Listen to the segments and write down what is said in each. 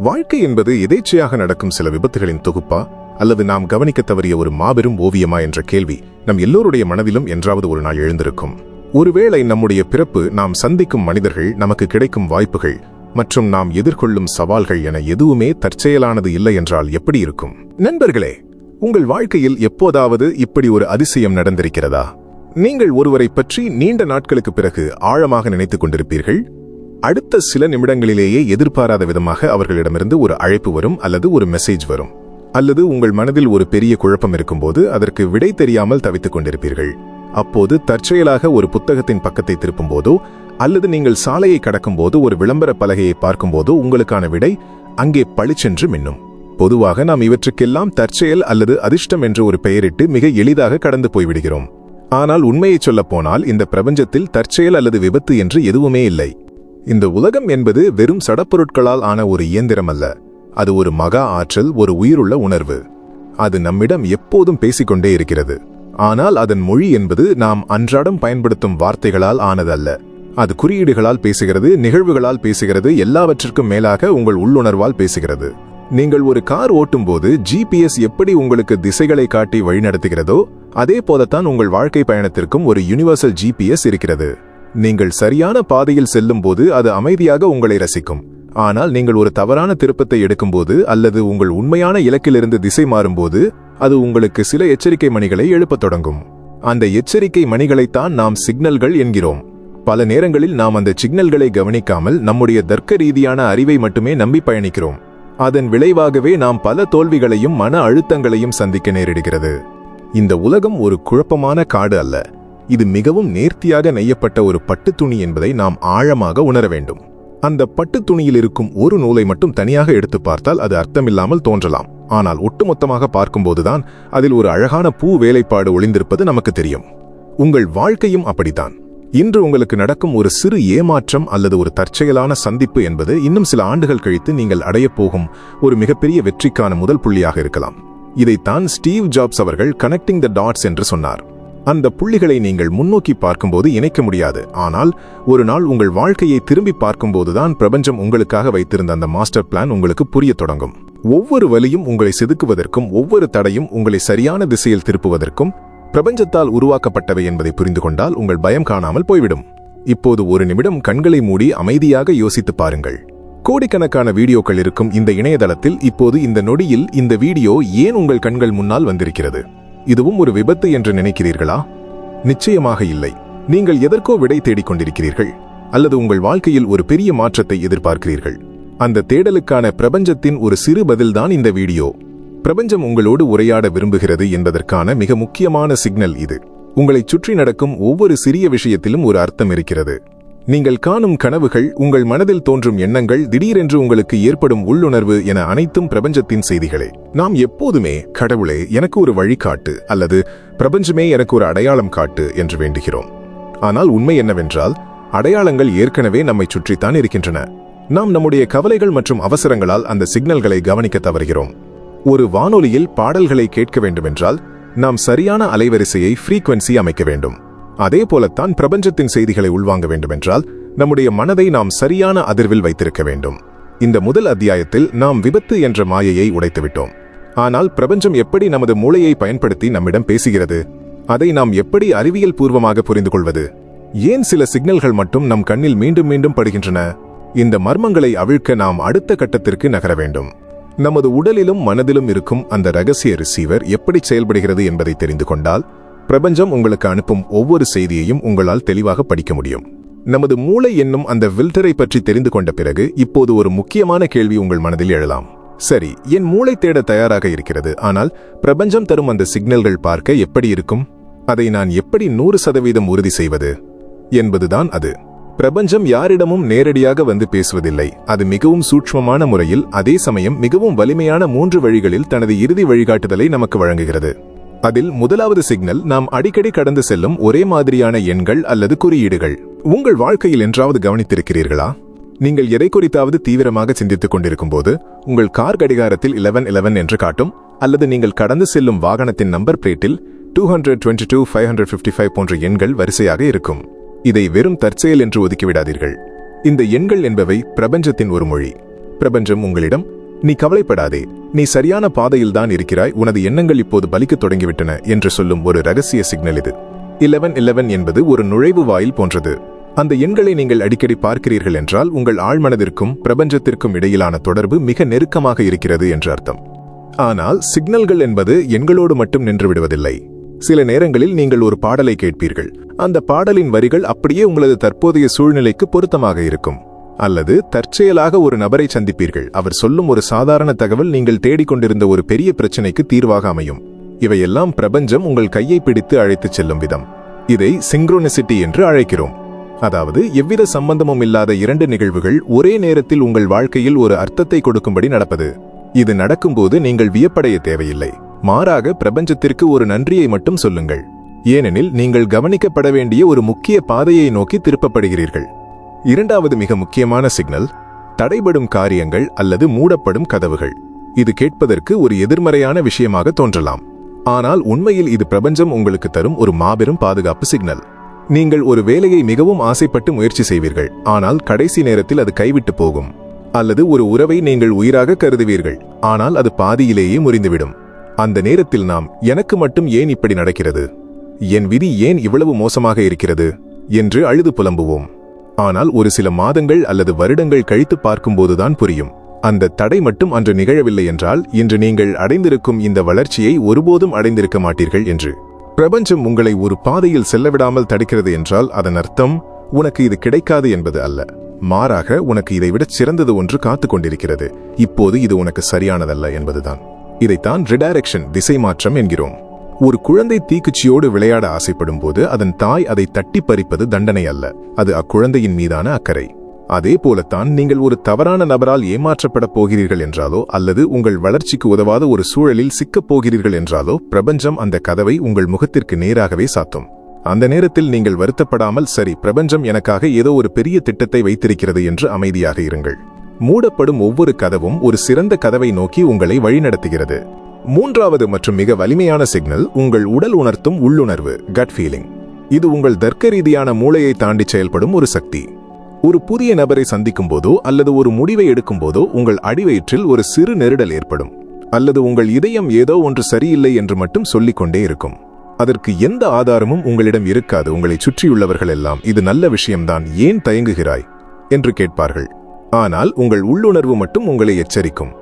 வாழ்க்கை என்பது எதேச்சையாக நடக்கும் சில விபத்துகளின் தொகுப்பா அல்லது நாம் கவனிக்க தவறிய ஒரு மாபெரும் ஓவியமா என்ற கேள்வி நம் எல்லோருடைய மனதிலும் என்றாவது ஒரு நாள் எழுந்திருக்கும். ஒருவேளை நம்முடைய பிறப்பு, நாம் சந்திக்கும் மனிதர்கள், நமக்கு கிடைக்கும் வாய்ப்புகள் மற்றும் நாம் எதிர்கொள்ளும் சவால்கள் என எதுவுமே தற்செயலானது இல்லை என்றால் எப்படி இருக்கும்? நண்பர்களே, உங்கள் வாழ்க்கையில் எப்போதாவது இப்படி ஒரு அதிசயம் நடந்திருக்கிறதா? நீங்கள் ஒருவரை பற்றி நீண்ட நாட்களுக்கு பிறகு ஆழமாக நினைத்துக் கொண்டிருப்பீர்கள். அடுத்த சில நிமிடங்களிலேயே எதிர்பாராத விதமாக அவர்களிடமிருந்து ஒரு அழைப்பு வரும் அல்லது ஒரு மெசேஜ் வரும். அல்லது உங்கள் மனதில் ஒரு பெரிய குழப்பம் இருக்கும்போது அதற்கு விடை தெரியாமல் தவித்துக் கொண்டிருப்பீர்கள். அப்போது தற்செயலாக ஒரு புத்தகத்தின் பக்கத்தை திருப்பும் போதோ அல்லது நீங்கள் சாலையை கடக்கும் போது ஒரு விளம்பர பலகையை பார்க்கும் போதோ உங்களுக்கான விடை அங்கே பளிச்சென்று மின்னும். பொதுவாக நாம் இவற்றுக்கெல்லாம் தற்செயல் அல்லது அதிர்ஷ்டம் என்று ஒரு பெயரிட்டு மிக எளிதாக கடந்து போய்விடுகிறோம். ஆனால் உண்மையை சொல்லப் போனால் இந்த பிரபஞ்சத்தில் தற்செயல் அல்லது விபத்து என்று எதுவுமே இல்லை. இந்த உலகம் என்பது வெறும் சடப்பொருட்களால் ஆன ஒரு இயந்திரம் அல்ல. அது ஒரு மகா ஆற்றல், ஒரு உயிருள்ள உணர்வு. அது நம்மிடம் எப்போதும் பேசிக்கொண்டே இருக்கிறது. ஆனால் அதன் மொழி என்பது நாம் அன்றாடம் பயன்படுத்தும் வார்த்தைகளால் ஆனதல்ல. அது குறியீடுகளால் பேசுகிறது, நிகழ்வுகளால் பேசுகிறது, எல்லாவற்றிற்கும் மேலாக உங்கள் உள்ளுணர்வால் பேசுகிறது. நீங்கள் ஒரு கார் ஓட்டும்போது GPS எப்படி உங்களுக்கு திசைகளை காட்டி வழிநடத்துகிறதோ அதே போலத்தான் உங்கள் வாழ்க்கை பயணத்திற்கும் ஒரு யுனிவர்சல் GPS இருக்கிறது. நீங்கள் சரியான பாதையில் செல்லும் போது அது அமைதியாக உங்களை ரசிக்கும். ஆனால் நீங்கள் ஒரு தவறான திருப்பத்தை எடுக்கும்போது அல்லது உங்கள் உண்மையான இலக்கிலிருந்து திசை மாறும்போது அது உங்களுக்கு சில எச்சரிக்கை மணிகளை எழுப்பத் தொடங்கும். அந்த எச்சரிக்கை மணிகளைத்தான் நாம் சிக்னல்கள் என்கிறோம். பல நேரங்களில் நாம் அந்த சிக்னல்களை கவனிக்காமல் நம்முடைய தர்க்க ரீதியான அறிவை மட்டுமே நம்பி பயணிக்கிறோம். அதன் விளைவாகவே நாம் பல தோல்விகளையும் மன அழுத்தங்களையும் சந்திக்க நேரிடுகிறது. இந்த உலகம் ஒரு குழப்பமான காடு அல்ல. இது மிகவும் நேர்த்தியாக நெய்யப்பட்ட ஒரு பட்டு துணி என்பதை நாம் ஆழமாக உணர வேண்டும். அந்த பட்டு துணியில் இருக்கும் ஒரு நூலை மட்டும் தனியாக எடுத்து பார்த்தால் அது அர்த்தமில்லாமல் தோன்றலாம். ஆனால் ஒட்டுமொத்தமாக பார்க்கும்போதுதான் அதில் ஒரு அழகான பூ வேலைப்பாடு ஒளிந்திருப்பது நமக்கு தெரியும். உங்கள் வாழ்க்கையும் அப்படித்தான். இன்று உங்களுக்கு நடக்கும் ஒரு சிறு ஏமாற்றம் அல்லது ஒரு தற்செயலான சந்திப்பு என்பது இன்னும் சில ஆண்டுகள் கழித்து நீங்கள் அடையப் போகும் ஒரு மிகப்பெரிய வெற்றிக்கான முதல் புள்ளியாக இருக்கலாம். இதைத்தான் ஸ்டீவ் ஜாப்ஸ் அவர்கள் கனெக்டிங் த டாட்ஸ் என்று சொன்னார். அந்த புள்ளிகளை நீங்கள் முன்னோக்கி பார்க்கும்போது இணைக்க முடியாது. ஆனால் ஒரு நாள் உங்கள் வாழ்க்கையை திரும்பி பார்க்கும்போதுதான் பிரபஞ்சம் உங்களுக்காக வைத்திருந்த அந்த மாஸ்டர் பிளான் உங்களுக்கு புரியத் தொடங்கும். ஒவ்வொரு வலியும் உங்களை செதுக்குவதற்கும் ஒவ்வொரு தடையும் உங்களை சரியான திசையில் திருப்புவதற்கும் பிரபஞ்சத்தால் உருவாக்கப்பட்டவை என்பதை புரிந்து கொண்டால் உங்கள் பயம் காணாமல் போய்விடும். இப்போது ஒரு நிமிடம் கண்களை மூடி அமைதியாக யோசித்து பாருங்கள். கோடிக்கணக்கான வீடியோக்கள் இருக்கும் இந்த இணையதளத்தில் இப்போது இந்த நொடியில் இந்த வீடியோ ஏன் உங்கள் கண்கள் முன்னால் வந்திருக்கிறது? இதுவும் ஒரு விபத்து என்று நினைக்கிறீர்களா? நிச்சயமாக இல்லை. நீங்கள் எதற்கோ விடை தேடிக் கொண்டிருக்கிறீர்கள் அல்லது உங்கள் வாழ்க்கையில் ஒரு பெரிய மாற்றத்தை எதிர்பார்க்கிறீர்கள். அந்த தேடலுக்கான பிரபஞ்சத்தின் ஒரு சிறு பதில்தான் இந்த வீடியோ. பிரபஞ்சம் உங்களோடு உரையாட விரும்புகிறது என்பதற்கான மிக முக்கியமான சிக்னல் இது. உங்களைச் சுற்றி நடக்கும் ஒவ்வொரு சிறிய விஷயத்திலும் ஒரு அர்த்தம் இருக்கிறது. நீங்கள் காணும் கனவுகள், உங்கள் மனதில் தோன்றும் எண்ணங்கள், திடீரென்று உங்களுக்கு ஏற்படும் உள்ளுணர்வு என அனைத்தும் பிரபஞ்சத்தின் செய்திகளே. நாம் எப்போதுமே கடவுளே எனக்கு ஒரு வழிகாட்டு அல்லது பிரபஞ்சமே எனக்கு ஒரு அடையாளம் காட்டு என்று வேண்டுகிறோம். ஆனால் உண்மை என்னவென்றால் அடையாளங்கள் ஏற்கனவே நம்மை சுற்றித்தான் இருக்கின்றன. நாம் நம்முடைய கவலைகள் மற்றும் அவசரங்களால் அந்த சிக்னல்களை கவனிக்க தவறுகிறோம். ஒரு வானொலியில் பாடல்களை கேட்க வேண்டுமென்றால் நாம் சரியான அலைவரிசையை ஃப்ரீக்வன்சி அமைக்க வேண்டும். அதே போலத்தான் பிரபஞ்சத்தின் செய்திகளை உள்வாங்க வேண்டுமென்றால் நம்முடைய மனதை நாம் சரியான அதிர்வில் வைத்திருக்க வேண்டும். இந்த முதல் அத்தியாயத்தில் நாம் விபத்து என்ற மாயையை உடைத்துவிட்டோம். ஆனால் பிரபஞ்சம் எப்படி நமது மூளையை பயன்படுத்தி நம்மிடம் பேசுகிறது? அதை நாம் எப்படி அறிவியல் பூர்வமாக புரிந்து கொள்வது? ஏன் சில சிக்னல்கள் மட்டும் நம் கண்ணில் மீண்டும் மீண்டும் படுகின்றன? இந்த மர்மங்களை அவிழ்க்க நாம் அடுத்த கட்டத்திற்கு நகர வேண்டும். நமது உடலிலும் மனதிலும் இருக்கும் அந்த ரகசிய ரிசீவர் எப்படி செயல்படுகிறது என்பதை தெரிந்து கொண்டால் பிரபஞ்சம் உங்களுக்கு அனுப்பும் ஒவ்வொரு செய்தியையும் உங்களால் தெளிவாக படிக்க முடியும். நமது மூளை என்னும் அந்த ஃபில்டரை பற்றி தெரிந்து கொண்ட பிறகு இப்போது ஒரு முக்கியமான கேள்வி உங்கள் மனதில் எழலாம். சரி, என் மூளை தேட தயாராக இருக்கிறது. ஆனால் பிரபஞ்சம் தரும் அந்த சிக்னல்கள் பார்க்க எப்படி இருக்கும்? அதை நான் எப்படி 100% உறுதி செய்வது என்பதுதான் அது. பிரபஞ்சம் யாரிடமும் நேரடியாக வந்து பேசுவதில்லை. அது மிகவும் சூட்சுமமான முறையில், அதே சமயம் மிகவும் வலிமையான 3 வழிகளில் தனது இறுதி வழிகாட்டுதலை நமக்கு வழங்குகிறது. அதில் முதலாவது சிக்னல் நாம் அடிக்கடி கடந்து செல்லும் ஒரே மாதிரியான எண்கள் அல்லது குறியீடுகள். உங்கள் வாழ்க்கையில் என்றாவது கவனித்திருக்கிறீர்களா? நீங்கள் எதை குறித்தாவது தீவிரமாக சிந்தித்துக் கொண்டிருக்கும் போது உங்கள் கார் கடிகாரத்தில் 1111 என்று காட்டும், அல்லது நீங்கள் கடந்து செல்லும் வாகனத்தின் நம்பர் பிளேட்டில் 222 555 போன்ற எண்கள் வரிசையாக இருக்கும். இதை வெறும் தற்செயல் என்று ஒதுக்கிவிடாதீர்கள். இந்த எண்கள் என்பவை பிரபஞ்சத்தின் ஒரு மொழி. பிரபஞ்சம் உங்களிடம், நீ கவலைப்படாதே, நீ சரியான பாதையில்தான் இருக்கிறாய், உனது எண்ணங்கள் இப்போது பலிக்கத் தொடங்கிவிட்டன என்று சொல்லும் ஒரு ரகசிய சிக்னல் இது. 1111 என்பது ஒரு நுழைவு வாயில் போன்றது. அந்த எண்களை நீங்கள் அடிக்கடி பார்க்கிறீர்கள் என்றால் உங்கள் ஆழ்மனதிற்கும் பிரபஞ்சத்திற்கும் இடையிலான தொடர்பு மிக நெருக்கமாக இருக்கிறது என்று அர்த்தம். ஆனால் சிக்னல்கள் என்பது எண்களோடு மட்டும் நின்று விடுவதில்லை. சில நேரங்களில் நீங்கள் ஒரு பாடலை கேட்பீர்கள். அந்த பாடலின் வரிகள் அப்படியே உங்களது தற்போதைய சூழ்நிலைக்கு பொருத்தமாக இருக்கும். அல்லது தற்செயலாக ஒரு நபரை சந்திப்பீர்கள். அவர் சொல்லும் ஒரு சாதாரண தகவல் நீங்கள் தேடிக்கொண்டிருந்த ஒரு பெரிய பிரச்சனைக்கு தீர்வாக அமையும். இவையெல்லாம் பிரபஞ்சம் உங்கள் கையை பிடித்து அழைத்துச் செல்லும் விதம். இதை சிங்க்ரோனிசிட்டி என்று அழைக்கிறோம். அதாவது எவ்வித சம்பந்தமும் இல்லாத இரண்டு நிகழ்வுகள் ஒரே நேரத்தில் உங்கள் வாழ்க்கையில் ஒரு அர்த்தத்தை கொடுக்கும்படி நடப்பது. இது நடக்கும்போது நீங்கள் வியப்படைய தேவையில்லை. மாறாக பிரபஞ்சத்திற்கு ஒரு நன்றியை மட்டும் சொல்லுங்கள். ஏனெனில் நீங்கள் கவனிக்கப்பட வேண்டிய ஒரு முக்கிய பாதையை நோக்கி திருப்பப்படுகிறீர்கள். இரண்டாவது மிக முக்கியமான சிக்னல், தடைபடும் காரியங்கள் அல்லது மூடப்படும் கதவுகள். இது கேட்பதற்கு ஒரு எதிர்மறையான விஷயமாக தோன்றலாம். ஆனால் உண்மையில் இது பிரபஞ்சம் உங்களுக்கு தரும் ஒரு மாபெரும் பாதுகாப்பு சிக்னல். நீங்கள் ஒரு வேலையை மிகவும் ஆசைப்பட்டு முயற்சி செய்வீர்கள், ஆனால் கடைசி நேரத்தில் அது கைவிட்டு போகும். அல்லது ஒரு உறவை நீங்கள் உயிராக கருதுவீர்கள், ஆனால் அது பாதியிலேயே முறிந்துவிடும். அந்த நேரத்தில் நாம், எனக்கு மட்டும் ஏன் இப்படி நடக்கிறது, என் விதி ஏன் இவ்வளவு மோசமாக இருக்கிறது என்று அழுது புலம்புவோம். ஆனால் ஒரு சில மாதங்கள் அல்லது வருடங்கள் கழித்து பார்க்கும்போதுதான் புரியும், அந்த தடை மட்டும் அன்று நிகழவில்லை என்றால் இன்று நீங்கள் அடைந்திருக்கும் இந்த வளர்ச்சியை ஒருபோதும் அடைந்திருக்க மாட்டீர்கள் என்று. பிரபஞ்சம் உங்களை ஒரு பாதையில் செல்லவிடாமல் தடுக்கிறது என்றால் அதன் அர்த்தம் உனக்கு இது கிடைக்காது என்பது அல்ல. மாறாக உனக்கு இதைவிட சிறந்தது ஒன்று காத்து கொண்டிருக்கிறது, இப்போது இது உனக்கு சரியானதல்ல என்பதுதான். இதைத்தான் ரிடைரக்ஷன், திசை மாற்றம் என்கிறோம். ஒரு குழந்தை தீக்குச்சியோடு விளையாட ஆசைப்படும் போது அதன் தாய் அதை தட்டி பறிப்பது தண்டனை அல்ல, அது அக்குழந்தையின் மீதான அக்கறை. அதே போலத்தான் நீங்கள் ஒரு தவறான நபரால் ஏமாற்றப்படப் போகிறீர்கள் என்றாலோ அல்லது உங்கள் வளர்ச்சிக்கு உதவாத ஒரு சூழலில் சிக்கப் போகிறீர்கள் என்றாலோ பிரபஞ்சம் அந்த கதவை உங்கள் முகத்திற்கு நேராகவே சாத்தும். அந்த நேரத்தில் நீங்கள் வருத்தப்படாமல், சரி, பிரபஞ்சம் எனக்காக ஏதோ ஒரு பெரிய திட்டத்தை வைத்திருக்கிறது என்று அமைதியாக இருங்கள். மூடப்படும் ஒவ்வொரு கதவும் ஒரு சிறந்த கதவை நோக்கி உங்களை வழிநடத்துகிறது. மூன்றாவது மற்றும் மிக வலிமையான சிக்னல் உங்கள் உடல் உணர்த்தும் உள்ளுணர்வு, கட் ஃபீலிங். இது உங்கள் தர்க்க ரீதியான மூளையை தாண்டி செயல்படும் ஒரு சக்தி. ஒரு புதிய நபரை சந்திக்கும் போதோ அல்லது ஒரு முடிவை எடுக்கும் போதோ உங்கள் அடிவயிற்றில் ஒரு சிறு நெருடல் ஏற்படும். அல்லது உங்கள் இதயம் ஏதோ ஒன்று சரியில்லை என்று மட்டும் சொல்லிக்கொண்டே இருக்கும். அதற்கு எந்த ஆதாரமும் உங்களிடம் இருக்காது. உங்களை சுற்றியுள்ளவர்கள் எல்லாம், இது நல்ல விஷயம்தான், ஏன் தயங்குகிறாய் என்று கேட்பார்கள். ஆனால் உங்கள் உள்ளுணர்வு மட்டும் உங்களை எச்சரிக்கும்.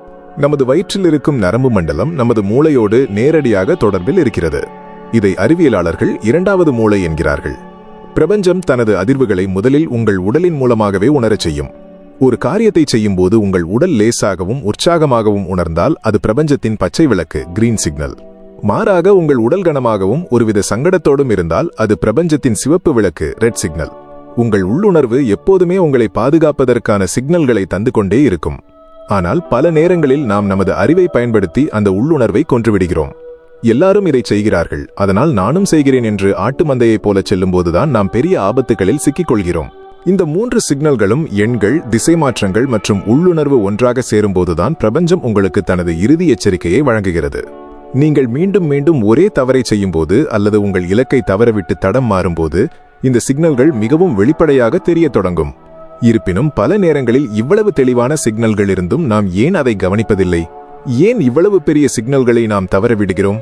நமது வயிற்றில் இருக்கும் நரம்பு மண்டலம் நமது மூளையோடு நேரடியாக தொடர்பில் இருக்கிறது. இதை அறிவியலாளர்கள் இரண்டாவது மூளை என்கிறார்கள். பிரபஞ்சம் தனது அதிர்வுகளை முதலில் உங்கள் உடலின் மூலமாகவே உணரச் செய்யும். ஒரு காரியத்தை செய்யும் போது உங்கள் உடல் லேசாகவும் உற்சாகமாகவும் உணர்ந்தால் அது பிரபஞ்சத்தின் பச்சை விளக்கு, கிரீன் சிக்னல். மாறாக உங்கள் உடல் கனமாகவும் ஒருவித சங்கடத்தோடும் இருந்தால் அது பிரபஞ்சத்தின் சிவப்பு விளக்கு, ரெட் சிக்னல். உங்கள் உள்ளுணர்வு எப்போதுமே உங்களை பாதுகாப்பதற்கான சிக்னல்களை தந்து கொண்டே இருக்கும். ஆனால் பல நேரங்களில் நாம் நமது அறிவை பயன்படுத்தி அந்த உள்ளுணர்வை கொன்றுவிடுகிறோம். எல்லாரும் இதை செய்கிறார்கள், அதனால் நானும் செய்கிறேன் என்று ஆட்டு மந்தையைப் போல செல்லும்போதுதான் நாம் பெரிய ஆபத்துகளில் சிக்கிக்கொள்கிறோம். இந்த மூன்று சிக்னல்களும், எண்கள், திசை மாற்றங்கள் மற்றும் உள்ளுணர்வு ஒன்றாக சேரும்போதுதான் பிரபஞ்சம் உங்களுக்கு தனது இறுதி எச்சரிக்கையை வழங்குகிறது. நீங்கள் மீண்டும் மீண்டும் ஒரே தவறை செய்யும்போது அல்லது உங்கள் இலக்கை தவறவிட்டு தடம் மாறும்போது இந்த சிக்னல்கள் மிகவும் வெளிப்படையாக தெரிய தொடங்கும். இருப்பினும் பல நேரங்களில் இவ்வளவு தெளிவான சிக்னல்கள் இருந்தும் நாம் ஏன் அதை கவனிப்பதில்லை? ஏன் இவ்வளவு பெரிய சிக்னல்களை நாம் தவறவிடுகிறோம்?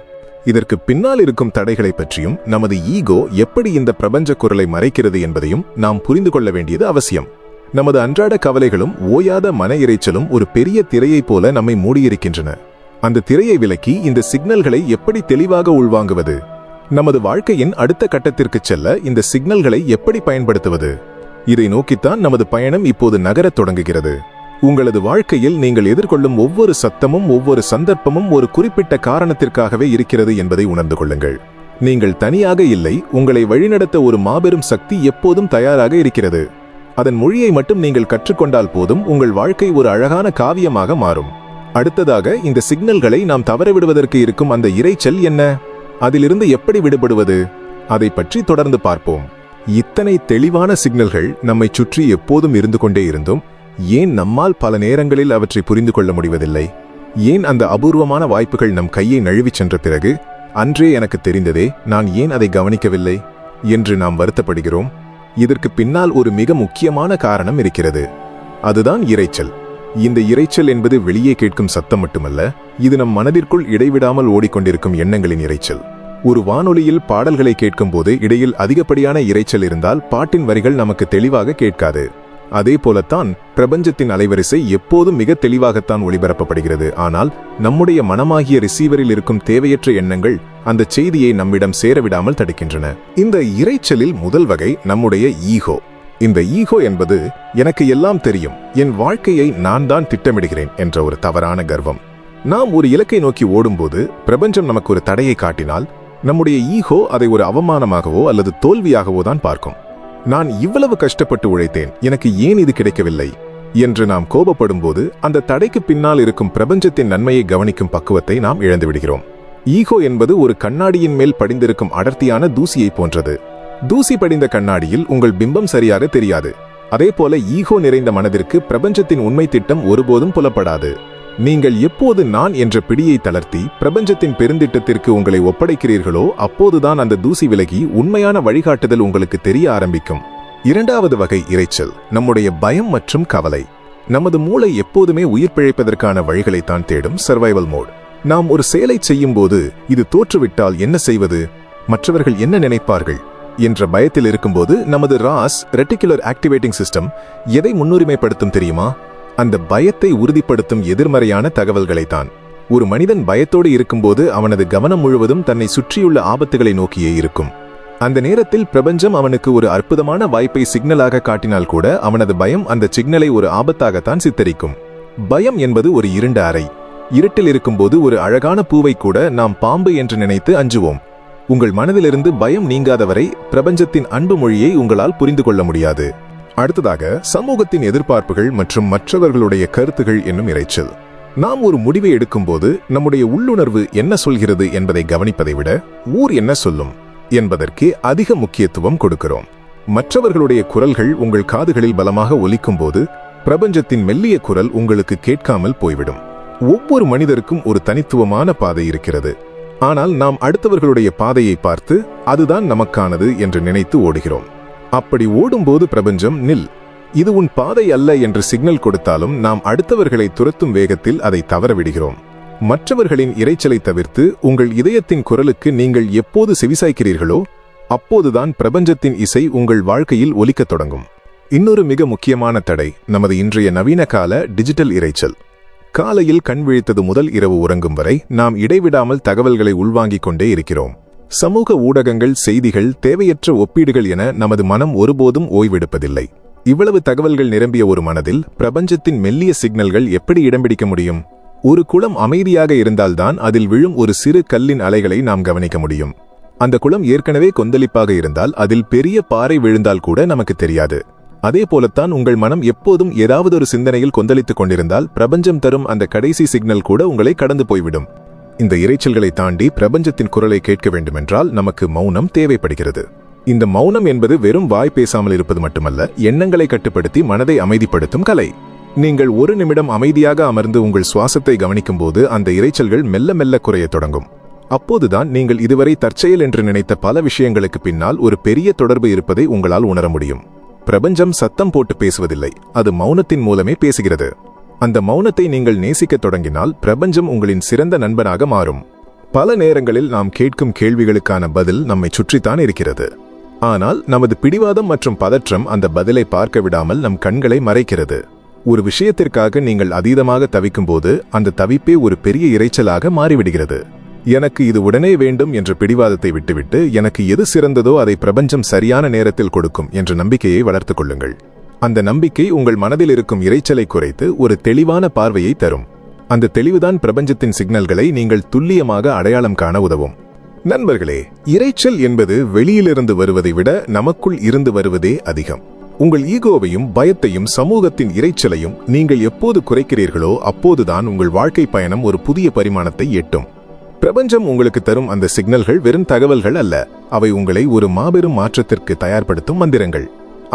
இதற்கு பின்னால் இருக்கும் தடைகளை பற்றியும் நமது ஈகோ எப்படி இந்த பிரபஞ்ச குரலை மறைக்கிறது என்பதையும் நாம் புரிந்து கொள்ள வேண்டியது அவசியம். நமது அன்றாட கவலைகளும் ஓயாத மன இரைச்சலும் ஒரு பெரிய திரையைப் போல நம்மை மூடியிருக்கின்றன. அந்த திரையை விலக்கி இந்த சிக்னல்களை எப்படி தெளிவாக உள்வாங்குவது? நமது வாழ்க்கையின் அடுத்த கட்டத்திற்கு செல்ல இந்த சிக்னல்களை எப்படி பயன்படுத்துவது? இதை நோக்கித்தான் நமது பயணம் இப்போது நகரத் தொடங்குகிறது. உங்களது வாழ்க்கையில் நீங்கள் எதிர்கொள்ளும் ஒவ்வொரு சத்தமும் ஒவ்வொரு சந்தர்ப்பமும் ஒரு குறிப்பிட்ட காரணத்திற்காகவே இருக்கிறது என்பதை உணர்ந்து கொள்ளுங்கள். நீங்கள் தனியாக இல்லை, உங்களை வழிநடத்த ஒரு மாபெரும் சக்தி எப்போதும் தயாராக இருக்கிறது. அதன் மொழியை மட்டும் நீங்கள் கற்றுக்கொண்டால் போதும் உங்கள் வாழ்க்கை ஒரு அழகான காவியமாக மாறும். அடுத்ததாக, இந்த சிக்னல்களை நாம் தவறவிடுவதற்கு இருக்கும் அந்த இரைச்சல் என்ன? அதிலிருந்து எப்படி விடுபடுவது? அதை பற்றி தொடர்ந்து பார்ப்போம். இத்தனை தெளிவான சிக்னல்கள் நம்மை சுற்றி எப்போதும் இருந்து கொண்டே இருந்தும் ஏன் நம்மால் பல நேரங்களில் அவற்றை புரிந்து கொள்ள முடிவதில்லை? ஏன் அந்த அபூர்வமான வாய்ப்புகள் நம் கையை நழுவிச் சென்ற பிறகு, அன்றே எனக்கு தெரிந்ததே, நான் ஏன் அதை கவனிக்கவில்லை என்று நாம் வருத்தப்படுகிறோம்? இதற்கு பின்னால் ஒரு மிக முக்கியமான காரணம் இருக்கிறது. அதுதான் இரைச்சல். இந்த இரைச்சல் என்பது வெளியே கேட்கும் சத்தம் மட்டுமல்ல, இது நம் மனதிற்குள் இடைவிடாமல் ஓடிக்கொண்டிருக்கும் எண்ணங்களின் இரைச்சல். ஒரு வானொலியில் பாடல்களை கேட்கும்போது இடையில் அதிகப்படியான இரைச்சல் இருந்தால் பாட்டின் வரிகள் நமக்கு தெளிவாக கேட்காது. அதே போலத்தான் பிரபஞ்சத்தின் அலைவரிசை எப்போதும் மிக தெளிவாகத்தான் ஒளிபரப்பப்படுகிறது. ஆனால் நம்முடைய மனமாகிய ரிசீவரில் இருக்கும் தேவையற்ற எண்ணங்கள் அந்த செய்தியை நம்மிடம் சேரவிடாமல் தடுக்கின்றன. இந்த இரைச்சலில் முதல் வகை நம்முடைய ஈகோ. இந்த ஈகோ என்பது எனக்கு எல்லாம் தெரியும், என் வாழ்க்கையை நான் தான் திட்டமிடுகிறேன் என்ற ஒரு தவறான கர்வம். நாம் ஒரு இலக்கை நோக்கி ஓடும்போது பிரபஞ்சம் நமக்கு ஒரு தடையை காட்டினால் நம்முடைய ஈகோ அதை ஒரு அவமானமாகவோ அல்லது தோல்வியாகவோ தான் பார்க்கும். நான் இவ்வளவு கஷ்டப்பட்டு உழைத்தேன், எனக்கு ஏன் இது கிடைக்கவில்லை என்று நாம் கோபப்படும் போது அந்த தடைக்கு பின்னால் இருக்கும் பிரபஞ்சத்தின் நன்மையை கவனிக்கும் பக்குவத்தை நாம் இழந்து விடுகிறோம். ஈகோ என்பது ஒரு கண்ணாடியின் மேல் படிந்திருக்கும் அடர்த்தியான தூசியை போன்றது. தூசி படிந்த கண்ணாடியில் உங்கள் பிம்பம் சரியாக தெரியாது. அதே போல ஈகோ நிறைந்த மனதிற்கு பிரபஞ்சத்தின் உண்மை திட்டம் ஒருபோதும் புலப்படாது. நீங்கள் எப்போது நான் என்ற பிடியை தளர்த்தி பிரபஞ்சத்தின் பெருந்திட்டத்திற்கு உங்களை ஒப்படைக்கிறீர்களோ அப்போதுதான் அந்த தூசி விலகி உண்மையான வழிகாட்டுதல் உங்களுக்கு தெரிய ஆரம்பிக்கும். இரண்டாவது வகை இரைச்சல் நம்முடைய பயம் மற்றும் கவலை. நமது மூளை எப்போதுமே உயிர் பிழைப்பதற்கான வழிகளைத்தான் தேடும் சர்வைவல் மோட். நாம் ஒரு செயலை செய்யும் போது இது தோற்றுவிட்டால் என்ன செய்வது, மற்றவர்கள் என்ன நினைப்பார்கள் என்ற பயத்தில் இருக்கும்போது நமது ராஸ் ரெட்டிகுலர் ஆக்டிவேட்டிங் சிஸ்டம் எதை முன்னுரிமைப்படுத்தும் தெரியுமா? அந்த பயத்தை உறுதிப்படுத்தும் எதிர்மறையான தகவல்களைத்தான். ஒரு மனிதன் பயத்தோடு இருக்கும்போது அவனது கவனம் முழுவதும் தன்னை சுற்றியுள்ள ஆபத்துகளை நோக்கியே இருக்கும். அந்த நேரத்தில் பிரபஞ்சம் அவனுக்கு ஒரு அற்புதமான வாய்ப்பை சிக்னலாக காட்டினால் கூட அவனது பயம் அந்த சிக்னலை ஒரு ஆபத்தாகத்தான் சித்தரிக்கும். பயம் என்பது ஒரு இருண்ட அறை. இருட்டில் இருக்கும்போது ஒரு அழகான பூவை கூட நாம் பாம்பு என்று நினைத்து அஞ்சுவோம். உங்கள் மனதிலிருந்து பயம் நீங்காதவரை பிரபஞ்சத்தின் அன்பு மொழியை உங்களால் புரிந்து கொள்ள முடியாது. அடுத்ததாக சமூகத்தின் எதிர்பார்ப்புகள் மற்றும் மற்றவர்களுடைய கருத்துகள் என்னும் இரைச்சல். நாம் ஒரு முடிவை எடுக்கும்போது நம்முடைய உள்ளுணர்வு என்ன சொல்கிறது என்பதை கவனிப்பதை விட ஊர் என்ன சொல்லும் என்பதற்கே அதிக முக்கியத்துவம் கொடுக்கிறோம். மற்றவர்களுடைய குரல்கள் உங்கள் காதுகளில் பலமாக ஒலிக்கும் போது பிரபஞ்சத்தின் மெல்லிய குரல் உங்களுக்கு கேட்காமல் போய்விடும். ஒவ்வொரு மனிதருக்கும் ஒரு தனித்துவமான பாதை இருக்கிறது. ஆனால் நாம் அடுத்தவர்களுடைய பாதையை பார்த்து அதுதான் நமக்கானது என்று நினைத்து ஓடுகிறோம். அப்படி ஓடும்போது பிரபஞ்சம் நில், இது உன் பாதை அல்ல என்று சிக்னல் கொடுத்தாலும் நாம் அடுத்தவர்களை துரத்தும் வேகத்தில் அதை தவறவிடுகிறோம். மற்றவர்களின் இரைச்சலை தவிர்த்து உங்கள் இதயத்தின் குரலுக்கு நீங்கள் எப்போது செவிசாய்க்கிறீர்களோ அப்போதுதான் பிரபஞ்சத்தின் இசை உங்கள் வாழ்க்கையில் ஒலிக்கத் தொடங்கும். இன்னொரு மிக முக்கியமான தடை நமது இன்றைய நவீன கால டிஜிட்டல் இரைச்சல். காலையில் கண் விழித்தது முதல் இரவு உறங்கும் வரை நாம் இடைவிடாமல் தகவல்களை உள்வாங்கிக் கொண்டே இருக்கிறோம். சமூக ஊடகங்கள், செய்திகள், தேவையற்ற ஒப்பீடுகள் என நமது மனம் ஒருபோதும் ஓய்வெடுப்பதில்லை. இவ்வளவு தகவல்கள் நிரம்பிய ஒரு மனதில் பிரபஞ்சத்தின் மெல்லிய சிக்னல்கள் எப்படி இடம் பிடிக்க முடியும்? ஒரு குளம் அமைதியாக இருந்தால்தான் அதில் விழும் ஒரு சிறு கல்லின் அலைகளை நாம் கவனிக்க முடியும். அந்த குளம் ஏற்கனவே கொந்தளிப்பாக இருந்தால் அதில் பெரிய பாறை விழுந்தால் கூட நமக்கு தெரியாது. அதே போலத்தான் உங்கள் மனம் எப்போதும் ஏதாவது ஒரு சிந்தனையில் கொந்தளித்துக் கொண்டிருந்தால் பிரபஞ்சம் தரும் அந்த கடைசி சிக்னல் கூட உங்களை கடந்து போய்விடும். இந்த இரைச்சல்களை தாண்டி பிரபஞ்சத்தின் குரலை கேட்க வேண்டுமென்றால் நமக்கு மௌனம் தேவைப்படுகிறது. இந்த மௌனம் என்பது வெறும் வாய் பேசாமல் இருப்பது மட்டுமல்ல, எண்ணங்களை கட்டுப்படுத்தி மனதை அமைதிப்படுத்தும் கலை. நீங்கள் ஒரு நிமிடம் அமைதியாக அமர்ந்து உங்கள் சுவாசத்தை கவனிக்கும் போது அந்த இரைச்சல்கள் மெல்ல மெல்ல குறைய தொடங்கும். அப்போதுதான் நீங்கள் இதுவரை தற்செயல் என்று நினைத்த பல விஷயங்களுக்கு பின்னால் ஒரு பெரிய தொடர்பு இருப்பதை உங்களால் உணர முடியும். பிரபஞ்சம் சத்தம் போட்டு பேசுவதில்லை, அது மௌனத்தின் மூலமே பேசுகிறது. அந்த மௌனத்தை நீங்கள் நேசிக்க தொடங்கினால் பிரபஞ்சம் உங்களின் சிறந்த நண்பனாக மாறும். பல நேரங்களில் நாம் கேட்கும் கேள்விகளுக்கான பதில் நம்மை சுற்றித்தான் இருக்கிறது. ஆனால் நமது பிடிவாதம் மற்றும் பதற்றம் அந்த பதிலை பார்க்க விடாமல் நம் கண்களை மறைக்கிறது. ஒரு விஷயத்திற்காக நீங்கள் அதீதமாக தவிக்கும் போது அந்த தவிப்பே ஒரு பெரிய இரைச்சலாக மாறிவிடுகிறது. எனக்கு இது உடனே வேண்டும் என்ற பிடிவாதத்தை விட்டுவிட்டு எனக்கு எது சிறந்ததோ அதை பிரபஞ்சம் சரியான நேரத்தில் கொடுக்கும் என்ற நம்பிக்கையை வளர்த்துக் கொள்ளுங்கள். அந்த நம்பிக்கை உங்கள் மனதில் இருக்கும் இரைச்சலை குறைத்து ஒரு தெளிவான பார்வையை தரும். அந்த தெளிவுதான் பிரபஞ்சத்தின் சிக்னல்களை நீங்கள் துல்லியமாக அடையாளம் காண உதவும். நண்பர்களே, இரைச்சல் என்பது வெளியிலிருந்து வருவதை விட நமக்குள் இருந்து வருவதே அதிகம். உங்கள் ஈகோவையும் பயத்தையும் சமூகத்தின் இரைச்சலையும் நீங்கள் எப்போது குறைக்கிறீர்களோ அப்போதுதான் உங்கள் வாழ்க்கை பயணம் ஒரு புதிய பரிமாணத்தை எட்டும். பிரபஞ்சம் உங்களுக்கு தரும் அந்த சிக்னல்கள் வெறும் தகவல்கள் அல்ல, அவை உங்களை ஒரு மாபெரும் மாற்றத்திற்கு தயார்படுத்தும் மந்திரங்கள்.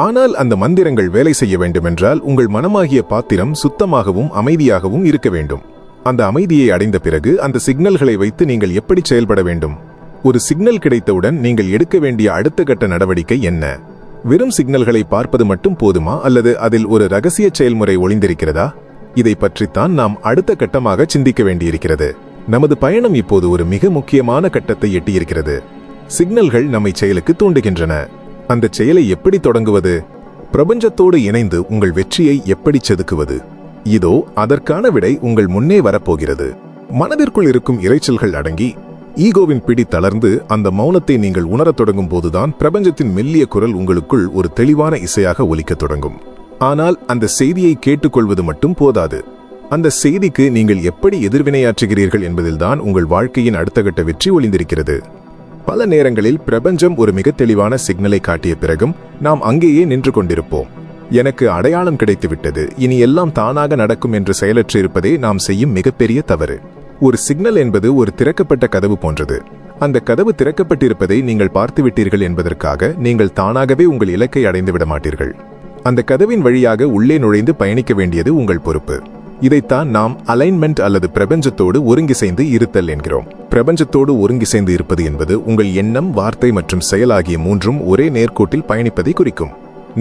ஆனால் அந்த மந்திரங்கள் வேலை செய்ய வேண்டுமென்றால் உங்கள் மனமாகிய பாத்திரம் சுத்தமாகவும் அமைதியாகவும் இருக்க வேண்டும். அந்த அமைதியை அடைந்த பிறகு அந்த சிக்னல்களை வைத்து நீங்கள் எப்படி செயல்பட வேண்டும்? ஒரு சிக்னல் கிடைத்தவுடன் நீங்கள் எடுக்க வேண்டிய அடுத்த கட்ட நடவடிக்கை என்ன? வெறும் சிக்னல்களை பார்ப்பது மட்டும் போதுமா, அல்லது அதில் ஒரு ரகசிய செயல்முறை ஒளிந்திருக்கிறதா? இதை பற்றித்தான் நாம் அடுத்த கட்டமாக சிந்திக்க வேண்டியிருக்கிறது. நமது பயணம் இப்போது ஒரு மிக முக்கியமான கட்டத்தை எட்டியிருக்கிறது. சிக்னல்கள் நம்மை செயலுக்கு தூண்டுகின்றன. அந்த செயலை எப்படி தொடங்குவது? பிரபஞ்சத்தோடு இணைந்து உங்கள் வெற்றியை எப்படி செதுக்குவது? இதோ அதற்கான விடை உங்கள் முன்னே வரப்போகிறது. மனதிற்குள் இருக்கும் இரைச்சல்கள் அடங்கி ஈகோவின் பிடி தளர்ந்து அந்த மௌனத்தை நீங்கள் உணரத் தொடங்கும் போதுதான் பிரபஞ்சத்தின் மெல்லிய குரல் உங்களுக்குள் ஒரு தெளிவான இசையாக ஒலிக்கத் தொடங்கும். ஆனால் அந்த செய்தியை கேட்டுக்கொள்வது மட்டும் போதாது. அந்த செய்திக்கு நீங்கள் எப்படி எதிர்வினையாற்றுகிறீர்கள் என்பதில்தான் உங்கள் வாழ்க்கையின் அடுத்த கட்ட வெற்றி ஒளிந்திருக்கிறது. பல நேரங்களில் பிரபஞ்சம் ஒரு மிக தெளிவான சிக்னலை காட்டிய பிறகும் நாம் அங்கேயே நின்று கொண்டிருப்போம். எனக்கு அடையாளம் கிடைத்துவிட்டது, இனி எல்லாம் தானாக நடக்கும் என்று செயலற்று இருப்பதே நாம் செய்யும் மிகப்பெரிய தவறு. ஒரு சிக்னல் என்பது ஒரு திறக்கப்பட்ட கதவு போன்றது. அந்த கதவு திறக்கப்பட்டிருப்பதை நீங்கள் பார்த்துவிட்டீர்கள் என்பதற்காக நீங்கள் தானாகவே உங்கள் இலக்கை அடைந்துவிட மாட்டீர்கள். அந்த கதவின் வழியாக உள்ளே நுழைந்து பயணிக்க வேண்டியது உங்கள் பொறுப்பு. இதைத்தான் நாம் அலைன்மெண்ட் அல்லது பிரபஞ்சத்தோடு ஒருங்கிசைந்து இருத்தல் என்கிறோம். பிரபஞ்சத்தோடு ஒருங்கிசைந்து இருப்பது என்பது உங்கள் எண்ணம், வார்த்தை மற்றும் செயல் ஆகிய மூன்றும் ஒரே நேர்கோட்டில் பயணிப்பதை குறிக்கும்.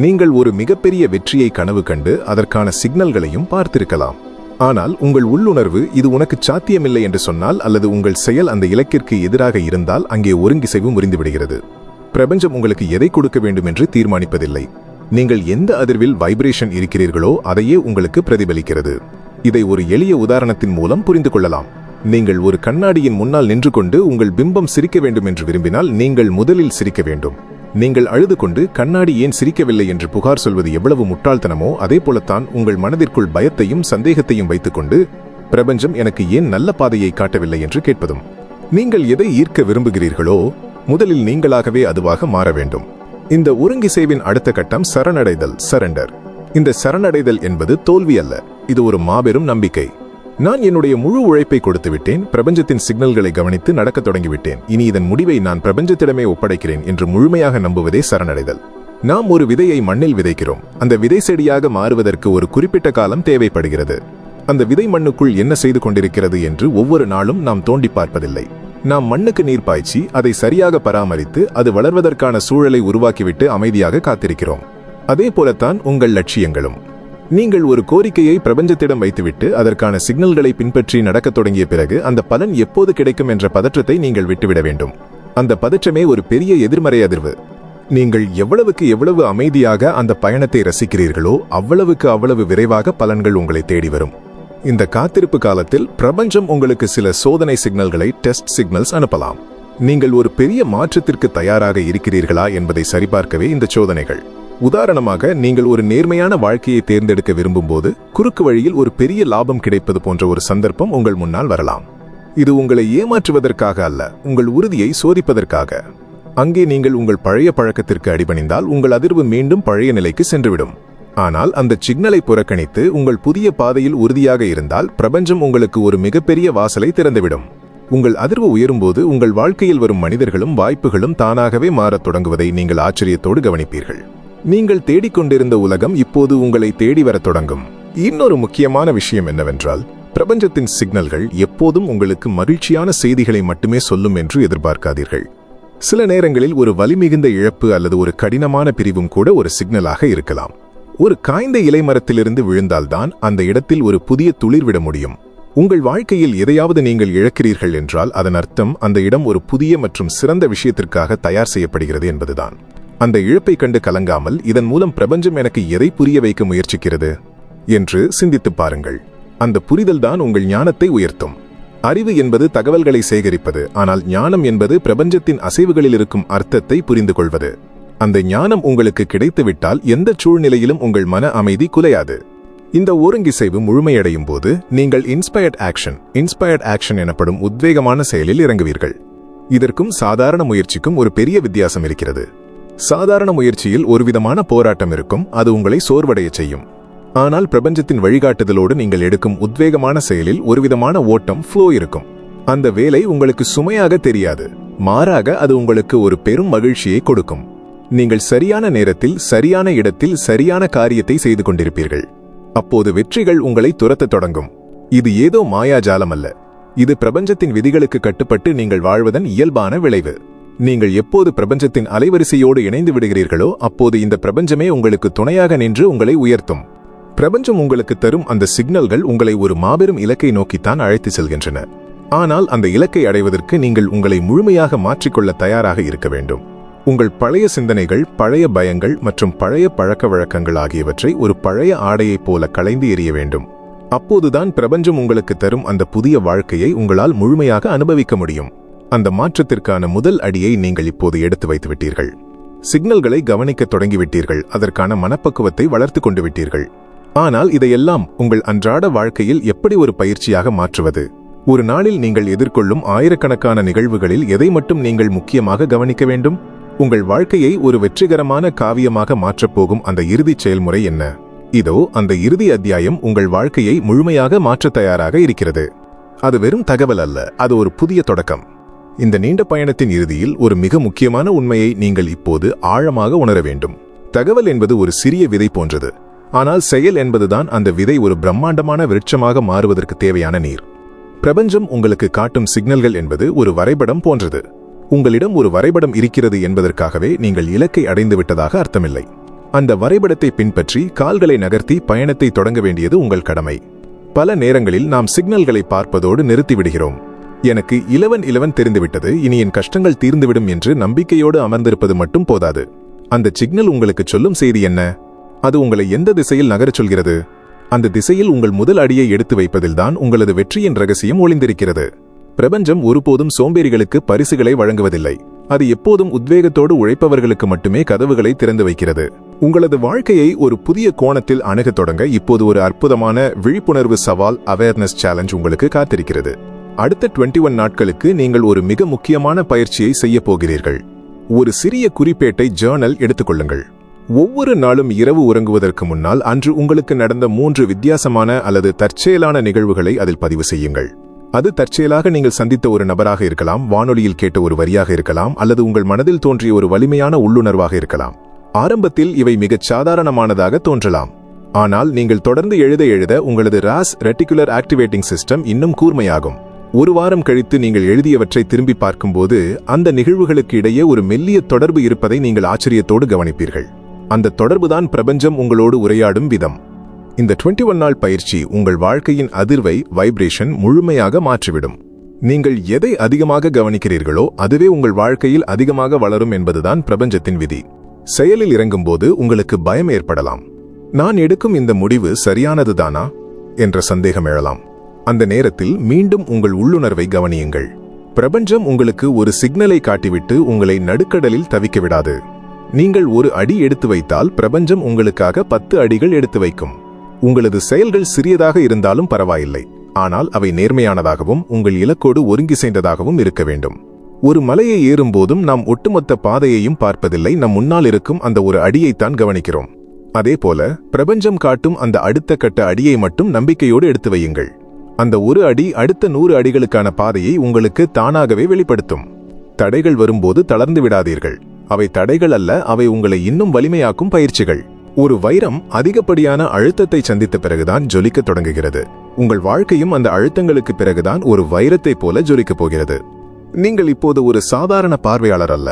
நீங்கள் ஒரு மிகப்பெரிய வெற்றியை கனவு கண்டு அதற்கான சிக்னல்களையும் பார்த்திருக்கலாம். ஆனால் உங்கள் உள்ளுணர்வு இது உனக்கு சாத்தியமில்லை என்று சொன்னால் அல்லது உங்கள் செயல் அந்த இலக்கிற்கு எதிராக இருந்தால் அங்கே ஒருங்கிசைவு முறிந்துவிடுகிறது. பிரபஞ்சம் உங்களுக்கு எதை கொடுக்க வேண்டும் என்று தீர்மானிப்பதில்லை. நீங்கள் எந்த அதிர்வில் வைப்ரேஷன் இருக்கிறீர்களோ அதையே உங்களுக்கு பிரதிபலிக்கிறது. இதை ஒரு எளிய உதாரணத்தின் மூலம் புரிந்து கொள்ளலாம். நீங்கள் ஒரு கண்ணாடியின் முன்னால் நின்று கொண்டு உங்கள் பிம்பம் சிரிக்க வேண்டும் என்று விரும்பினால் நீங்கள் முதலில் சிரிக்க வேண்டும். நீங்கள் அழுது கொண்டு கண்ணாடி ஏன் சிரிக்கவில்லை என்று புகார் சொல்வது எவ்வளவு முட்டாள்தனமோ அதே போலத்தான் உங்கள் மனதிற்குள் பயத்தையும் சந்தேகத்தையும் வைத்துக்கொண்டு பிரபஞ்சம் எனக்கு ஏன் நல்ல பாதையை காட்டவில்லை என்று கேட்பதும். நீங்கள் எதை ஈர்க்க விரும்புகிறீர்களோ முதலில் நீங்களாகவே அதுவாக மாற வேண்டும். இந்த ஒருங்கிசைவின் அடுத்த கட்டம் சரணடைதல், சரண்டர். இந்த சரணடைதல் என்பது தோல்வி அல்ல, இது ஒரு மாபெரும் நம்பிக்கை. நான் என்னுடைய முழு உழைப்பை கொடுத்து விட்டேன், பிரபஞ்சத்தின் சிக்னல்களை கவனித்து நடக்க தொடங்கிவிட்டேன், இனி இதன் முடிவை நான் பிரபஞ்சத்திடமே ஒப்படைக்கிறேன் என்று முழுமையாக நம்புவதே சரணடைதல். நாம் ஒரு விதையை மண்ணில் விதைக்கிறோம். அந்த விதை செடியாக மாறுவதற்கு ஒரு குறிப்பிட்ட காலம் தேவைப்படுகிறது. அந்த விதை மண்ணுக்குள் என்ன செய்து கொண்டிருக்கிறது என்று ஒவ்வொரு நாளும் நாம் தோண்டி பார்ப்பதில்லை. நாம் மண்ணுக்கு நீர் பாய்ச்சி அதை சரியாக பராமரித்து அது வளர்வதற்கான சூழலை உருவாக்கிவிட்டு அமைதியாக காத்திருக்கிறோம். அதே போலத்தான் உங்கள் லட்சியங்களும். நீங்கள் ஒரு கோரிக்கையை பிரபஞ்சத்திடம் வைத்துவிட்டு அதற்கான சிக்னல்களை பின்பற்றி நடக்கத் தொடங்கிய பிறகு அந்த பலன் எப்போது கிடைக்கும் என்ற பதற்றத்தை நீங்கள் விட்டுவிட வேண்டும். அந்த பதற்றமே ஒரு பெரிய எதிர்மறை அதிர்வு. நீங்கள் எவ்வளவுக்கு எவ்வளவு அமைதியாக அந்த பயணத்தை ரசிக்கிறீர்களோ அவ்வளவு விரைவாக பலன்கள் உங்களை தேடி வரும். இந்த காத்திருப்பு காலத்தில் பிரபஞ்சம் உங்களுக்கு சில சோதனை சிக்னல்களை, டெஸ்ட் சிக்னல்ஸ் அனுப்பலாம். நீங்கள் ஒரு பெரிய மாற்றத்திற்கு தயாராக இருக்கிறீர்களா என்பதை சரிபார்க்கவே இந்த சோதனைகள். உதாரணமாக, நீங்கள் ஒரு நேர்மையான வாழ்க்கையை தேர்ந்தெடுக்க விரும்பும் போது குறுக்கு வழியில் ஒரு பெரிய லாபம் கிடைப்பது போன்ற ஒரு சந்தர்ப்பம் உங்கள் முன்னால் வரலாம். இது உங்களை ஏமாற்றுவதற்காக அல்ல, உங்கள் உறுதியை சோதிப்பதற்காக. அங்கே நீங்கள் உங்கள் பழைய பழக்கத்திற்கு அடிபணிந்தால் உங்கள் அதிர்வு மீண்டும் பழைய நிலைக்கு சென்றுவிடும். ஆனால் அந்த சிக்னலை புறக்கணித்து உங்கள் புதிய பாதையில் உறுதியாக இருந்தால் பிரபஞ்சம் உங்களுக்கு ஒரு மிகப்பெரிய வாசலை திறந்துவிடும். உங்கள் அதிர்வு உயரும்போது உங்கள் வாழ்க்கையில் வரும் மனிதர்களும் வாய்ப்புகளும் தானாகவே மாறத் தொடங்குவதை நீங்கள் ஆச்சரியத்தோடு கவனிப்பீர்கள். நீங்கள் தேடிக்கொண்டிருந்த உலகம் இப்போது உங்களை தேடி வரத் தொடங்கும். இன்னொரு முக்கியமான விஷயம் என்னவென்றால், பிரபஞ்சத்தின் சிக்னல்கள் எப்போதும் உங்களுக்கு மகிழ்ச்சியான செய்திகளை மட்டுமே சொல்லும் என்று எதிர்பார்க்காதீர்கள். சில நேரங்களில் ஒரு வலிமிகுந்த இழப்பு அல்லது ஒரு கடினமான பிரிவும் கூட ஒரு சிக்னலாக இருக்கலாம். ஒரு காய்ந்த இலை மரத்திலிருந்து விழுந்தால்தான் அந்த இடத்தில் ஒரு புதிய துளிர் விட முடியும். உங்கள் வாழ்க்கையில் எதையாவது நீங்கள் இழக்கிறீர்கள் என்றால் அதன் அர்த்தம் அந்த இடம் ஒரு புதிய மற்றும் சிறந்த விஷயத்திற்காக தயார் செய்யப்படுகிறது என்பதுதான். அந்த இழப்பை கண்டு கலங்காமல், இதன் மூலம் பிரபஞ்சம் எனக்கு எதை புரிய வைக்க முயற்சிக்கிறது என்று சிந்தித்து பாருங்கள். அந்த புரிதல்தான் உங்கள் ஞானத்தை உயர்த்தும். அறிவு என்பது தகவல்களை சேகரிப்பது, ஆனால் ஞானம் என்பது பிரபஞ்சத்தின் அசைவுகளில் இருக்கும் அர்த்தத்தை புரிந்து கொள்வது. அந்த ஞானம் உங்களுக்கு கிடைத்துவிட்டால் எந்த சூழ்நிலையிலும் உங்கள் மன அமைதி குலையாது. இந்த ஒருங்கிசைவு முழுமையடையும் போது நீங்கள் இன்ஸ்பயர்ட் ஆக்ஷன் எனப்படும் உத்வேகமான செயலில் இறங்குவீர்கள். இதற்கும் சாதாரண முயற்சிக்கும் ஒரு பெரிய வித்தியாசம் இருக்கிறது. சாதாரண முயற்சியில் ஒருவிதமான போராட்டம் இருக்கும், அது உங்களை சோர்வடைய செய்யும். ஆனால் பிரபஞ்சத்தின் வழிகாட்டுதலோடு நீங்கள் எடுக்கும் உத்வேகமான செயலில் ஒருவிதமான ஓட்டம், ஃப்ளோ இருக்கும். அந்த வேலை உங்களுக்கு சுமையாக தெரியாது, மாறாக அது உங்களுக்கு ஒரு பெரும் மகிழ்ச்சியை கொடுக்கும். நீங்கள் சரியான நேரத்தில், சரியான இடத்தில், சரியான காரியத்தை செய்து கொண்டிருப்பீர்கள். அப்போது வெற்றிகள் உங்களை துரத்தத் தொடங்கும். இது ஏதோ மாயாஜாலம் அல்ல, இது பிரபஞ்சத்தின் விதிகளுக்கு கட்டுப்பட்டு நீங்கள் வாழ்வதன் இயல்பான விளைவு. நீங்கள் எப்போது பிரபஞ்சத்தின் அலைவரிசையோடு இணைந்து விடுகிறீர்களோ அப்போது இந்த பிரபஞ்சமே உங்களுக்கு துணையாக நின்று உங்களை உயர்த்தும். பிரபஞ்சம் உங்களுக்கு தரும் அந்த சிக்னல்கள் உங்களை ஒரு மாபெரும் இலக்கை நோக்கித்தான் அழைத்து செல்கின்றன. ஆனால் அந்த இலக்கை அடைவதற்கு நீங்கள் உங்களை முழுமையாக மாற்றிக்கொள்ள தயாராக இருக்க வேண்டும். உங்கள் பழைய சிந்தனைகள், பழைய பயங்கள் மற்றும் பழைய பழக்க வழக்கங்கள் ஆகியவற்றை ஒரு பழைய ஆடையைப் போல களைந்து எறிய வேண்டும். அப்போதுதான் பிரபஞ்சம் உங்களுக்கு தரும் அந்த புதிய வாழ்க்கையை உங்களால் முழுமையாக அனுபவிக்க முடியும். அந்த மாற்றத்திற்கான முதல் அடியை நீங்கள் இப்போது எடுத்து வைத்துவிட்டீர்கள். சிக்னல்களை கவனிக்க தொடங்கிவிட்டீர்கள். அதற்கான மனப்பக்குவத்தை வளர்த்து கொண்டு விட்டீர்கள். ஆனால் இதையெல்லாம் உங்கள் அன்றாட வாழ்க்கையில் எப்படி ஒரு பயிற்சியாக மாற்றுவது? ஒரு நாளில் நீங்கள் எதிர்கொள்ளும் ஆயிரக்கணக்கான நிகழ்வுகளில் எதை மட்டும் நீங்கள் முக்கியமாக கவனிக்க வேண்டும்? உங்கள் வாழ்க்கையை ஒரு வெற்றிகரமான காவியமாக மாற்றப்போகும் அந்த இறுதிச் செயல்முறை என்ன? இதோ அந்த இறுதி அத்தியாயம் உங்கள் வாழ்க்கையை முழுமையாக மாற்ற தயாராக இருக்கிறது. அது வெறும் தகவல் அல்ல, அது ஒரு புதிய தொடக்கம். இந்த நீண்ட பயணத்தின் இறுதியில் ஒரு மிக முக்கியமான உண்மையை நீங்கள் இப்போது ஆழமாக உணர வேண்டும். தகவல் என்பது ஒரு சிறிய விதை போன்றது. ஆனால் செயல் என்பதுதான் அந்த விதை ஒரு பிரம்மாண்டமான விருட்சமாக மாறுவதற்கு தேவையான நீர். பிரபஞ்சம் உங்களுக்கு காட்டும் சிக்னல்கள் என்பது ஒரு வரைபடம் போன்றது. உங்களிடம் ஒரு வரைபடம் இருக்கிறது என்பதற்காகவே நீங்கள் இலக்கை அடைந்து விட்டதாக அர்த்தமில்லை. அந்த வரைபடத்தை பின்பற்றி கால்களை நகர்த்தி பயணத்தை தொடங்க வேண்டியது உங்கள் கடமை. பல நேரங்களில் நாம் சிக்னல்களை பார்ப்பதோடு நிறுத்திவிடுகிறோம். எனக்கு 11 தெரிந்துவிட்டது, இனி என் கஷ்டங்கள் தீர்ந்துவிடும் என்று நம்பிக்கையோடு அமர்ந்திருப்பது மட்டும் போதாது. அந்த சிக்னல் உங்களுக்கு சொல்லும் செய்தி என்ன? அது உங்களை எந்த திசையில் நகரச் சொல்கிறது? அந்த திசையில் உங்கள் முதல் அடியை எடுத்து வைப்பதில்தான் உங்களது வெற்றியின் ரகசியம் ஒளிந்திருக்கிறது. பிரபஞ்சம் ஒருபோதும் சோம்பேறிகளுக்கு பரிசுகளை வழங்குவதில்லை. அது எப்போதும் உத்வேகத்தோடு உழைப்பவர்களுக்கு மட்டுமே கதவுகளை திறந்து வைக்கிறது. உங்களது வாழ்க்கையை ஒரு புதிய கோணத்தில் அணுகத் தொடங்க இப்போது ஒரு அற்புதமான விழிப்புணர்வு சவால், அவேர்னஸ் சேலஞ்ச் உங்களுக்கு காத்திருக்கிறது. அடுத்த 21 நாட்களுக்கு நீங்கள் ஒரு மிக முக்கியமான பயிற்சியை செய்ய போகிறீர்கள். ஒரு சிறிய குறிப்பேட்டை ஜர்னல் எடுத்துக்கொள்ளுங்கள். ஒவ்வொரு நாளும் இரவு உறங்குவதற்கு முன்னால் அன்று உங்களுக்கு நடந்த 3 வித்தியாசமான அல்லது தற்செயலான நிகழ்வுகளை அதில் பதிவு செய்யுங்கள். அது தற்செயலாக நீங்கள் சந்தித்த ஒரு நபராக இருக்கலாம், வானொலியில் கேட்ட ஒரு வரியாக இருக்கலாம், அல்லது உங்கள் மனதில் தோன்றிய ஒரு வலிமையான உள்ளுணர்வாக இருக்கலாம். ஆரம்பத்தில் இவை மிகச் சாதாரணமானதாக தோன்றலாம். ஆனால் நீங்கள் தொடர்ந்து எழுத உங்களது ராஸ் ரெட்டிகுலர் ஆக்டிவேட்டிங் சிஸ்டம் இன்னும் கூர்மையாகும். ஒரு வாரம் கழித்து நீங்கள் எழுதியவற்றை திரும்பி பார்க்கும்போது அந்த நிகழ்வுகளுக்கு இடையே ஒரு மெல்லிய தொடர்பு இருப்பதை நீங்கள் ஆச்சரியத்தோடு கவனிப்பீர்கள். அந்த தொடர்புதான் பிரபஞ்சம் உங்களோடு உரையாடும் விதம். இந்த 21 நாள் பயிற்சி உங்கள் வாழ்க்கையின் அதிர்வை, வைப்ரேஷன் முழுமையாக மாற்றிவிடும். நீங்கள் எதை அதிகமாக கவனிக்கிறீர்களோ அதுவே உங்கள் வாழ்க்கையில் அதிகமாக வளரும் என்பதுதான் பிரபஞ்சத்தின் விதி. செயலில் இறங்கும்போது உங்களுக்கு பயம் ஏற்படலாம். நான் எடுக்கும் இந்த முடிவு சரியானதுதானா என்ற சந்தேகம் எழலாம். அந்த நேரத்தில் மீண்டும் உங்கள் உள்ளுணர்வை கவனியுங்கள். பிரபஞ்சம் உங்களுக்கு ஒரு சிக்னலை காட்டிவிட்டு உங்களை நடுக்கடலில் தவிக்க விடாது. நீங்கள் ஒரு அடி எடுத்து வைத்தால் பிரபஞ்சம் உங்களுக்காக 10 அடிகள் எடுத்து வைக்கும். உங்களது செயல்கள் சிறியதாக இருந்தாலும் பரவாயில்லை, ஆனால் அவை நேர்மையானதாகவும் உங்கள் இலக்கோடு ஒருங்கிசைந்ததாகவும் இருக்க வேண்டும். ஒரு மலையை ஏறும்போதும் நாம் ஒட்டுமொத்த பாதையையும் பார்ப்பதில்லை, நம் முன்னால் இருக்கும் அந்த ஒரு அடியைத்தான் கவனிக்கிறோம். அதேபோல பிரபஞ்சம் காட்டும் அந்த அடுத்த கட்ட அடியை மட்டும் நம்பிக்கையோடு எடுத்து வையுங்கள். அந்த ஒரு அடி அடுத்த 100 அடிகளுக்கான பாதையை உங்களுக்கு தானாகவே வெளிப்படுத்தும். தடைகள் வரும்போது தளர்ந்து விடாதீர்கள். அவை தடைகள் அல்ல, அவை உங்களை இன்னும் வலிமையாக்கும் பயிற்சிகள். ஒரு வைரம் அதிகப்படியான அழுத்தத்தை சந்தித்த பிறகுதான் ஜொலிக்க தொடங்குகிறது. உங்கள் வாழ்க்கையும் அந்த அழுத்தங்களுக்கு பிறகுதான் ஒரு வைரத்தைப் போல ஜொலிக்கப் போகிறது. நீங்கள் இப்போது ஒரு சாதாரண பார்வையாளர் அல்ல,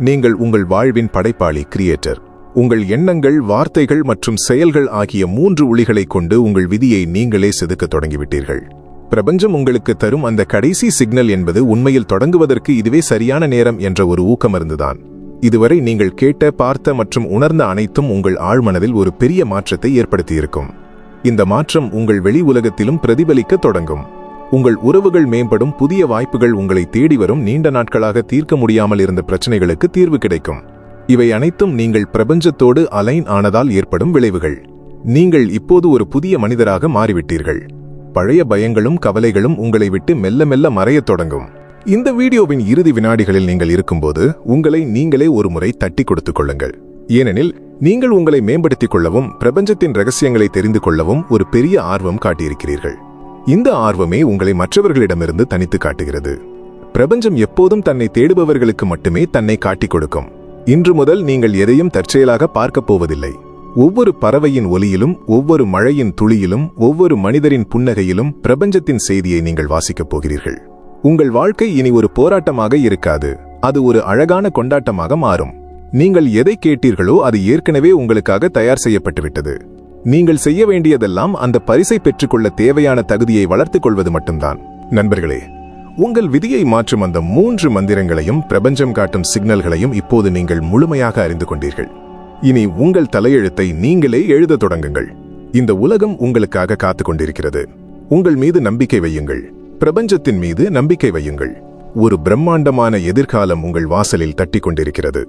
நீங்கள் உங்கள் வாழ்வின் படைப்பாளி, கிரியேட்டர். உங்கள் எண்ணங்கள், வார்த்தைகள் மற்றும் செயல்கள் ஆகிய 3 ஒளிகளைக் கொண்டு உங்கள் விதியை நீங்களே செதுக்க தொடங்கிவிட்டீர்கள். பிரபஞ்சம் உங்களுக்கு தரும் அந்த கடைசி சிக்னல் என்பது உண்மையில் தொடங்குவதற்கு இதுவே சரியான நேரம் என்ற ஒரு ஊக்கமருந்துதான். இதுவரை நீங்கள் கேட்ட, பார்த்த மற்றும் உணர்ந்த அனைத்தும் உங்கள் ஆழ்மனதில் ஒரு பெரிய மாற்றத்தை ஏற்படுத்தியிருக்கும். இந்த மாற்றம் உங்கள் வெளி உலகத்திலும் பிரதிபலிக்க தொடங்கும். உங்கள் உறவுகள் மேம்படும், புதிய வாய்ப்புகள் உங்களை தேடி வரும், நீண்ட நாட்களாக தீர்க்க முடியாமல் இருந்த பிரச்சனைகளுக்கு தீர்வு கிடைக்கும். இவை அனைத்தும் நீங்கள் பிரபஞ்சத்தோடு அலைன் ஆனதால் ஏற்படும் விளைவுகள். நீங்கள் இப்போது ஒரு புதிய மனிதராக மாறிவிட்டீர்கள். பழைய பயங்களும் கவலைகளும் உங்களை விட்டு மெல்ல மெல்ல மறையத் தொடங்கும். இந்த வீடியோவின் இறுதி வினாடிகளில் நீங்கள் இருக்கும்போது உங்களை நீங்களே ஒரு முறை தட்டி கொடுத்துக் கொள்ளுங்கள். ஏனெனில் நீங்கள் உங்களை மேம்படுத்திக் கொள்ளவும் பிரபஞ்சத்தின் ரகசியங்களை தெரிந்து கொள்ளவும் ஒரு பெரிய ஆர்வம் காட்டியிருக்கிறீர்கள். இந்த ஆர்வமே உங்களை மற்றவர்களிடமிருந்து தனித்து காட்டுகிறது. பிரபஞ்சம் எப்போதும் தன்னை தேடுபவர்களுக்கு மட்டுமே தன்னை காட்டிக் கொடுக்கும். இன்று முதல் நீங்கள் எதையும் தற்செயலாக பார்க்கப் போவதில்லை. ஒவ்வொரு பறவையின் ஒலியிலும், ஒவ்வொரு மழையின் துளியிலும், ஒவ்வொரு மனிதரின் புன்னகையிலும் பிரபஞ்சத்தின் செய்தியை நீங்கள் வாசிக்கப் போகிறீர்கள். உங்கள் வாழ்க்கை இனி ஒரு போராட்டமாக இருக்காது, அது ஒரு அழகான கொண்டாட்டமாக மாறும். நீங்கள் எதை கேட்டீர்களோ அது ஏற்கனவே உங்களுக்காக தயார் செய்யப்பட்டுவிட்டது. நீங்கள் செய்ய வேண்டியதெல்லாம் அந்த பரிசை பெற்றுக்கொள்ள தேவையான தகுதியை வளர்த்துக் கொள்வது மட்டும்தான். நண்பர்களே, உங்கள் விதியை மாற்றும் அந்த 3 மந்திரங்களையும் பிரபஞ்சம் காட்டும் சிக்னல்களையும் இப்போது நீங்கள் முழுமையாக அறிந்து கொண்டீர்கள். இனி உங்கள் தலையெழுத்தை நீங்களே எழுதத் தொடங்குங்கள். இந்த உலகம் உங்களுக்காக காத்துக் கொண்டிருக்கிறது. உங்கள் மீது நம்பிக்கை வையுங்கள். பிரபஞ்சத்தின் மீது நம்பிக்கை வையுங்கள். ஒரு பிரம்மாண்டமான எதிர்காலம் உங்கள் வாசலில் தட்டிக் கொண்டிருக்கிறது.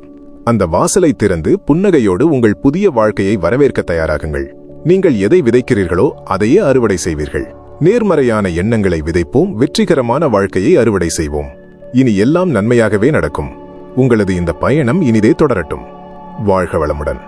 அந்த வாசலை திறந்து புன்னகையோடு உங்கள் புதிய வாழ்க்கையை வரவேற்க தயாராகுங்கள். நீங்கள் எதை விதைக்கிறீர்களோ அதையே அறுவடை செய்வீர்கள். நேர்மறையான எண்ணங்களை விதைப்போம், வெற்றிகரமான வாழ்க்கையை அறுவடை செய்வோம். இனி எல்லாம் நன்மையாகவே நடக்கும். உங்களது இந்த பயணம் இனிதே தொடரட்டும். வாழ்க வளமுடன்.